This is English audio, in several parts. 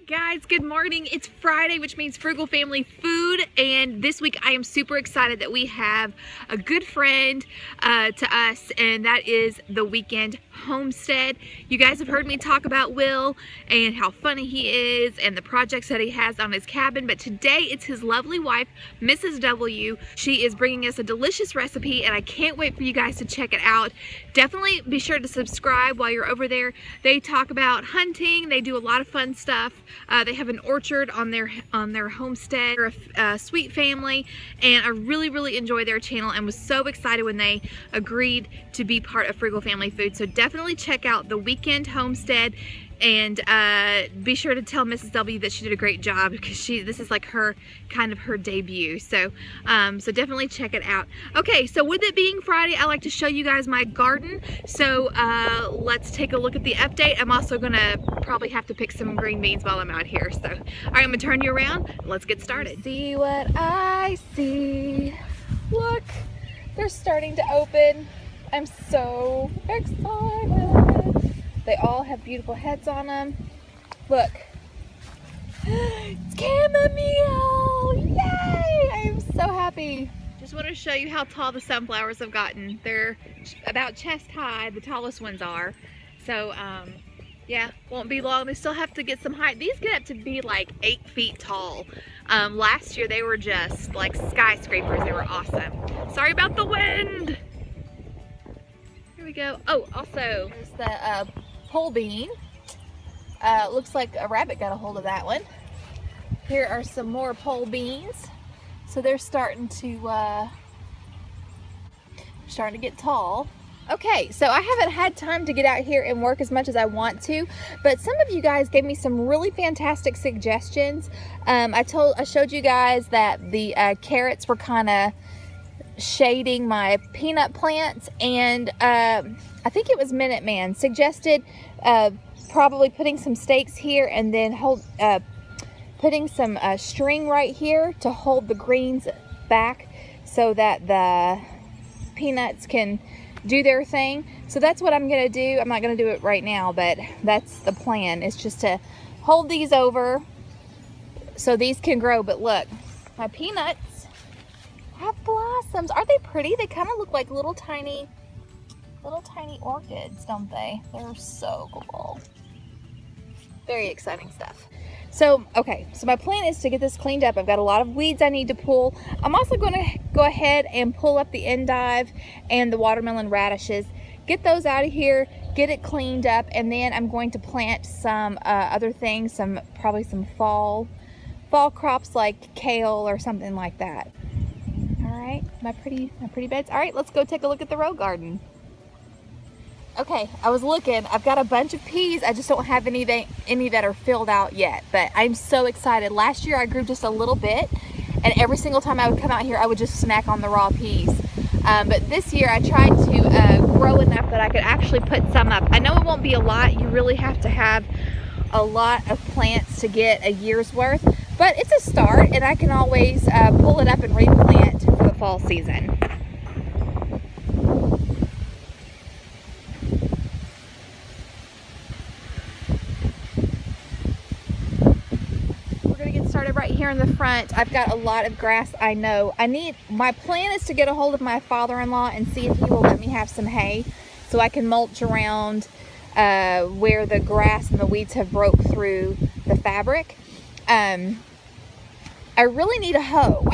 Guys, good morning. It's Friday, which means Frugal Family Food, and this week I am super excited that we have a good friend to us, and that is the Weekend Homestead. You guys have heard me talk about Will and how funny he is and the projects that he has on his cabin, but today it's his lovely wife, Mrs. W. She is bringing us a delicious recipe, and I can't wait for you guys to check it out. Definitely be sure to subscribe while you're over there. They talk about hunting, they do a lot of fun stuff. They have an orchard on their homestead. They're a sweet family, and I really enjoy their channel and was so excited when they agreed to be part of Frugal Family Food. So definitely check out the Weekend Homestead, and be sure to tell Mrs. W that she did a great job, because this is like her debut. So so definitely check it out. Okay, so with it being Friday, I like to show you guys my garden. So let's take a look at the update. I'm also gonna probably have to pick some green beans while I'm out here. So all right, I'm gonna turn you around. Let's get started. See what I see. Look, they're starting to open. I'm so excited. They all have beautiful heads on them. Look. It's chamomile! Yay! I am so happy. Just want to show you how tall the sunflowers have gotten. They're about chest high, the tallest ones are. So, yeah, won't be long. They still have to get some height. These get up to be like 8 feet tall. Last year they were just like skyscrapers. They were awesome. Sorry about the wind. Here we go. Oh, also, there's the pole bean. Looks like a rabbit got a hold of that one. Here are some more pole beans. So they're starting to get tall. Okay, so I haven't had time to get out here and work as much as I want to, but some of you guys gave me some really fantastic suggestions. I showed you guys that the carrots were kind of shading my peanut plants, and I think it was Minuteman suggested probably putting some stakes here and then putting some string right here to hold the greens back so that the peanuts can do their thing. So that's what I'm gonna do. I'm not gonna do it right now, but that's the plan, is just to hold these over so these can grow. But look, my peanuts have blossoms. Aren't they pretty? They kind of look like little tiny orchids, don't they? They're so cool. Very exciting stuff. So, okay, so my plan is to get this cleaned up. I've got a lot of weeds I need to pull. I'm also going to go ahead and pull up the endive and the watermelon radishes, get those out of here, get it cleaned up, and then I'm going to plant some other things, probably some fall crops like kale or something like that. All right, my pretty beds. All right, let's go take a look at the row garden. Okay, I was looking. I've got a bunch of peas. I just don't have any that are filled out yet, but I'm so excited. Last year I grew just a little bit, and every single time I would come out here I would just snack on the raw peas. But this year I tried to grow enough that I could actually put some up. I know it won't be a lot. You really have to have a lot of plants to get a year's worth, but it's a start, and I can always pull it up and replant for the fall season. Right here in the front, I've got a lot of grass. I know my plan is to get a hold of my father-in-law and see if he will let me have some hay so I can mulch around where the grass and the weeds have broke through the fabric. I really need a hoe.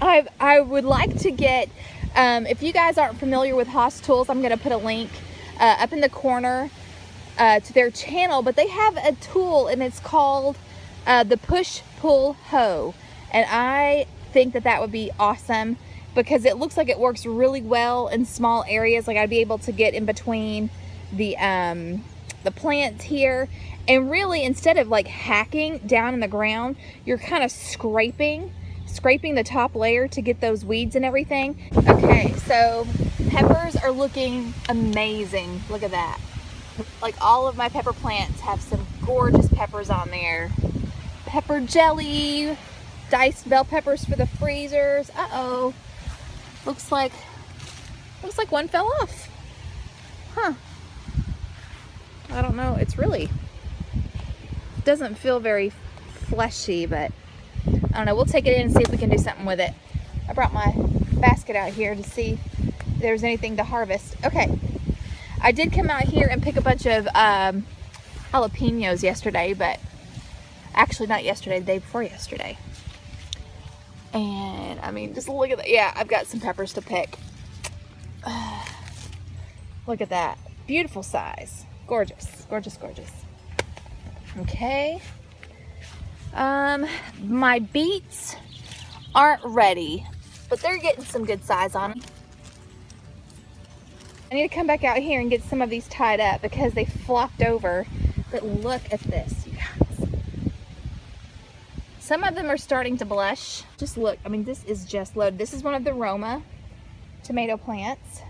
I would like to get, if you guys aren't familiar with Haas Tools, I'm going to put a link up in the corner to their channel, but they have a tool, and it's called the push-pull hoe, and I think that would be awesome because it looks like it works really well in small areas. Like, I'd be able to get in between the plants here, and really, instead of like hacking down in the ground, you're kind of scraping the top layer to get those weeds and everything. Okay, so peppers are looking amazing. Look at that. Like, all of my pepper plants have some gorgeous peppers on there. Pepper jelly, diced bell peppers for the freezers. Uh-oh. Looks like one fell off. Huh. I don't know. It's really doesn't feel very fleshy, but I don't know. We'll take it in and see if we can do something with it. I brought my basket out here to see if there's anything to harvest. Okay, I did come out here and pick a bunch of jalapenos yesterday, but actually not yesterday, the day before yesterday. And I mean, just look at that. Yeah, I've got some peppers to pick. Look at that. Beautiful size. Gorgeous, gorgeous, gorgeous. Okay. My beets aren't ready, but they're getting some good size on them. I need to come back out here and get some of these tied up because they flopped over. But look at this, you guys. Some of them are starting to blush. Just look, I mean, this is just loaded. This is one of the Roma tomato plants.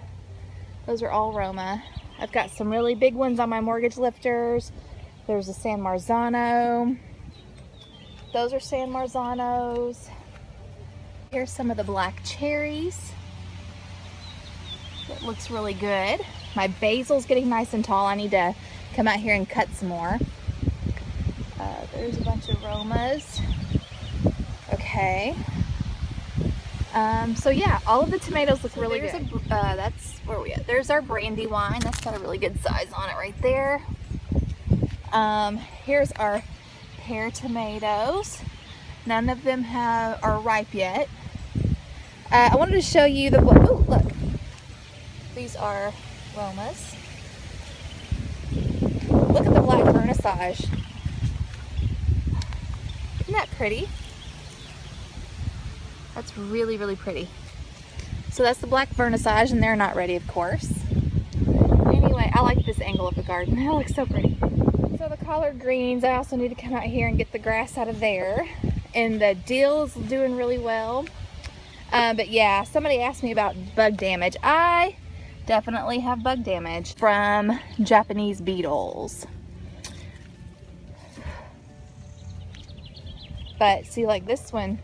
Those are all Roma. I've got some really big ones on my mortgage lifters. There's a San Marzano. Those are San Marzanos. Here's some of the black cherries. It looks really good. My basil's getting nice and tall. I need to come out here and cut some more. There's a bunch of Romas. Okay. So yeah, all of the tomatoes look really good. That's where we at. There's our Brandywine. That's got a really good size on it right there. Here's our pear tomatoes. None of them are ripe yet. I wanted to show you the, oh look, these are Romas. Look at the black vernissage. Isn't that pretty? That's really, really pretty. So that's the black vernissage, and they're not ready, of course. Anyway, I like this angle of the garden. It looks so pretty. So the collard greens, I also need to come out here and get the grass out of there. And the dill's doing really well. But yeah, somebody asked me about bug damage. I definitely have bug damage from Japanese beetles. But see, like this one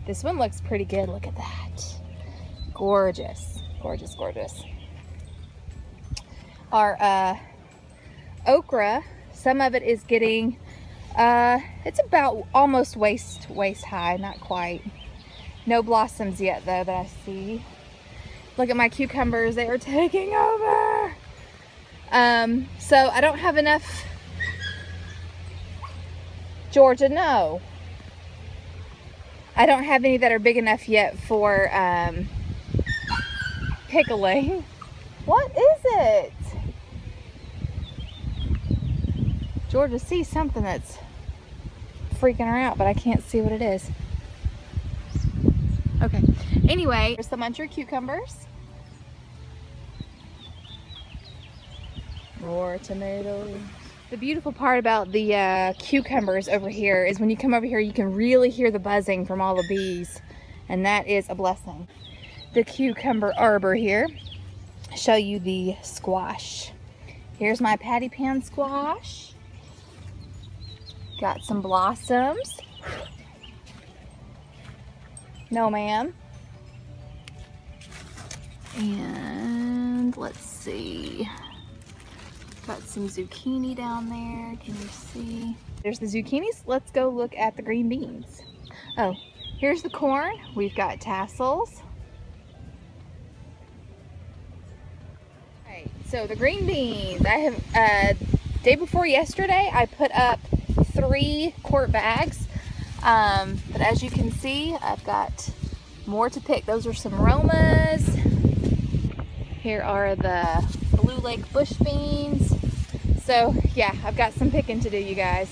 looks pretty good. Look at that. Gorgeous, gorgeous, gorgeous. Our okra, some of it is getting, it's about almost waist high, not quite. No blossoms yet though that I see. Look at my cucumbers, they are taking over. So I don't have enough. Georgia, no. I don't have any that are big enough yet for pickling. What is it? Georgia sees something that's freaking her out, but I can't see what it is. Okay, anyway, here's some muncher cucumbers. More tomatoes. The beautiful part about the cucumbers over here is when you come over here, you can really hear the buzzing from all the bees, and that is a blessing. The cucumber arbor here. Show you the squash. Here's my patty pan squash. Got some blossoms. No, ma'am. And let's see. Got some zucchini down there. Can you see? There's the zucchinis. Let's go look at the green beans. Oh, here's the corn. We've got tassels. Right, so the green beans. I have, day before yesterday, I put up 3 quart bags. But as you can see, I've got more to pick. Those are some Romas. Here are the Blue Lake bush beans. So yeah, I've got some picking to do, you guys.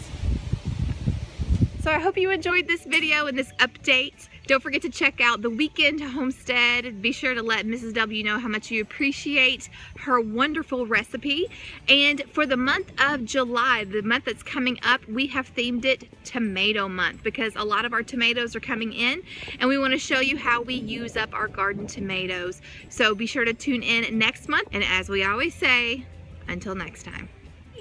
So I hope you enjoyed this video and this update. Don't forget to check out the Weekend Homestead. Be sure to let Mrs. W know how much you appreciate her wonderful recipe. And for the month of July, the month that's coming up, we have themed it Tomato Month because a lot of our tomatoes are coming in and we want to show you how we use up our garden tomatoes. So be sure to tune in next month. And as we always say, until next time.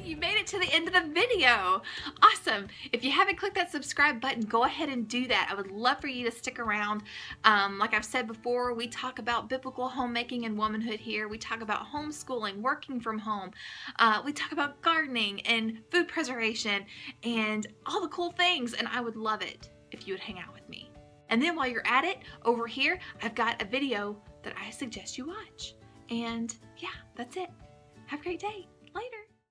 You made it to the end of the video. Awesome. If you haven't clicked that subscribe button, go ahead and do that. I would love for you to stick around. Like I've said before, we talk about biblical homemaking and womanhood here. We talk about homeschooling, working from home. We talk about gardening and food preservation and all the cool things, and I would love it if you would hang out with me. And then while you're at it, over here, I've got a video that I suggest you watch. And yeah, that's it. Have a great day.